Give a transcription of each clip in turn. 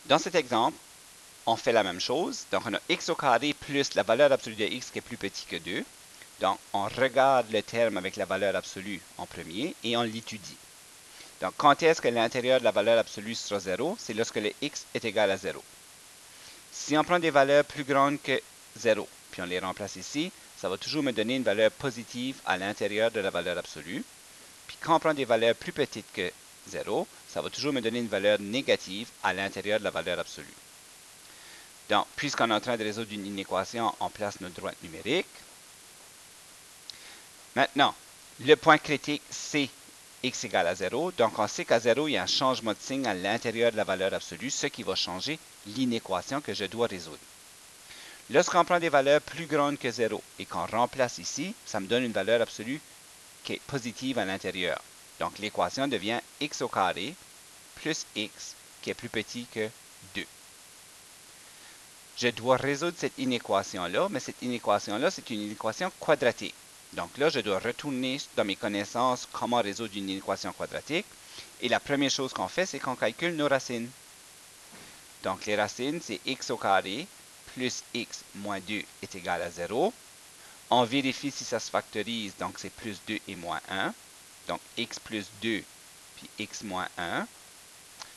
Dans cet exemple, on fait la même chose. Donc, on a x au carré plus la valeur absolue de x qui est plus petit que 2. Donc, on regarde le terme avec la valeur absolue en premier et on l'étudie. Donc, quand est-ce que l'intérieur de la valeur absolue sera 0? C'est lorsque le x est égal à 0. Si on prend des valeurs plus grandes que 0, puis on les remplace ici, ça va toujours me donner une valeur positive à l'intérieur de la valeur absolue. Puis quand on prend des valeurs plus petites que 0, ça va toujours me donner une valeur négative à l'intérieur de la valeur absolue. Donc, puisqu'on est en train de résoudre une inéquation, on place notre droite numérique. Maintenant, le point critique, c'est x égale à 0. Donc, on sait qu'à 0, il y a un changement de signe à l'intérieur de la valeur absolue, ce qui va changer l'inéquation que je dois résoudre. Lorsqu'on prend des valeurs plus grandes que 0 et qu'on remplace ici, ça me donne une valeur absolue qui est positive à l'intérieur. Donc, l'équation devient x au carré plus x qui est plus petit que 2. Je dois résoudre cette inéquation-là, mais cette inéquation-là, c'est une inéquation quadratique. Donc là, je dois retourner dans mes connaissances comment résoudre une inéquation quadratique. Et la première chose qu'on fait, c'est qu'on calcule nos racines. Donc les racines, c'est x au carré plus x moins 2 est égal à 0. On vérifie si ça se factorise, donc c'est plus 2 et moins 1. Donc x plus 2 puis x moins 1.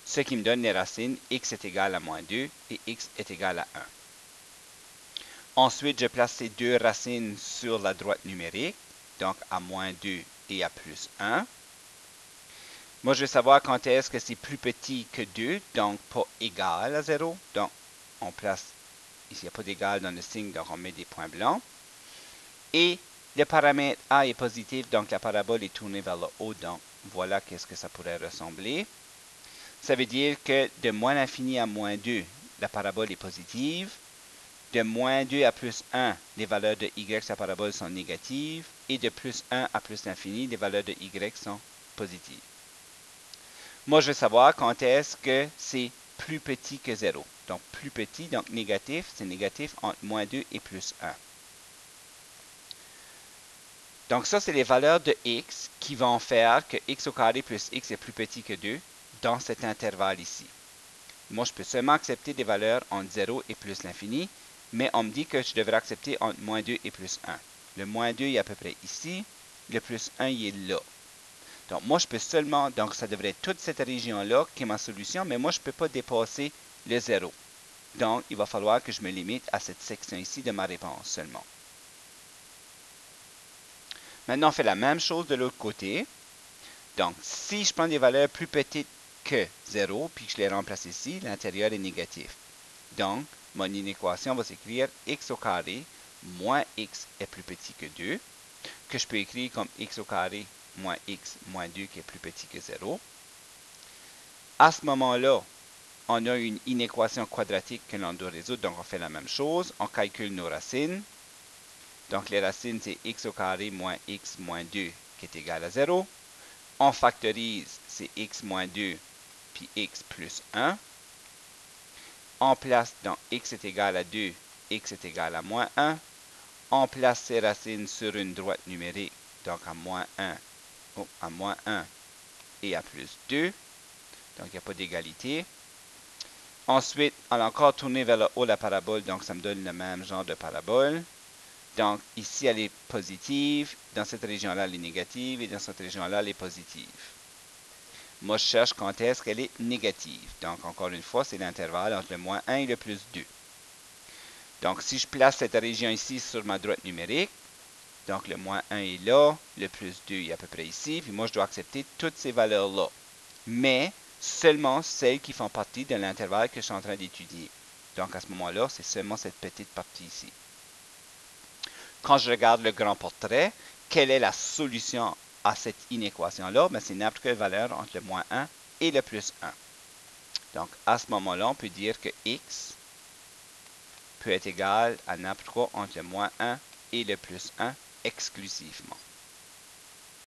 Ce qui me donne les racines, x est égal à moins 2 et x est égal à 1. Ensuite, je place ces deux racines sur la droite numérique, donc à moins 2 et à plus 1. Moi, je veux savoir quand est-ce que c'est plus petit que 2, donc pas égal à 0. Donc, on place, ici, il n'y a pas d'égal dans le signe, donc on met des points blancs. Et le paramètre A est positif, donc la parabole est tournée vers le haut, donc voilà qu'est-ce que ça pourrait ressembler. Ça veut dire que de moins l'infini à moins 2, la parabole est positive. De moins 2 à plus 1, les valeurs de y sur la parabole sont négatives. Et de plus 1 à plus l'infini, les valeurs de y sont positives. Moi, je veux savoir quand est-ce que c'est plus petit que 0. Donc, plus petit, donc négatif, c'est négatif entre moins 2 et plus 1. Donc, ça, c'est les valeurs de x qui vont faire que x au carré plus x est plus petit que 2 dans cet intervalle ici. Moi, je peux seulement accepter des valeurs entre 0 et plus l'infini, mais on me dit que je devrais accepter entre moins 2 et plus 1. Le moins 2 est à peu près ici, le plus 1 il est là. Donc, moi, je peux seulement, donc ça devrait être toute cette région-là qui est ma solution, mais moi, je ne peux pas dépasser le 0. Donc, il va falloir que je me limite à cette section ici de ma réponse seulement. Maintenant, on fait la même chose de l'autre côté. Donc, si je prends des valeurs plus petites que 0, puis que je les remplace ici, l'intérieur est négatif. Donc, mon inéquation va s'écrire x au carré moins x est plus petit que 2, que je peux écrire comme x au carré moins x moins 2 qui est plus petit que 0. À ce moment-là, on a une inéquation quadratique que l'on doit résoudre, donc on fait la même chose. On calcule nos racines. Donc, les racines, c'est x au carré moins x moins 2 qui est égal à 0. On factorise, c'est x moins 2 puis x plus 1. On place dans x est égal à 2, x est égal à moins 1. On place ces racines sur une droite numérique, donc à moins 1, à moins 1 et à plus 2. Donc, il n'y a pas d'égalité. Ensuite, on a encore tourné vers le haut la parabole, donc ça me donne le même genre de parabole. Donc, ici, elle est positive. Dans cette région-là, elle est négative. Et dans cette région-là, elle est positive. Moi, je cherche quand est-ce qu'elle est négative. Donc, encore une fois, c'est l'intervalle entre le moins 1 et le plus 2. Donc, si je place cette région ici sur ma droite numérique, donc le moins 1 est là, le plus 2 est à peu près ici, puis moi, je dois accepter toutes ces valeurs-là. Mais seulement celles qui font partie de l'intervalle que je suis en train d'étudier. Donc, à ce moment-là, c'est seulement cette petite partie ici. Quand je regarde le grand portrait, quelle est la solution à cette inéquation-là? C'est n'importe quelle valeur entre le moins 1 et le plus 1. Donc, à ce moment-là, on peut dire que x peut être égal à n'importe quoi entre le moins 1 et le plus 1 exclusivement.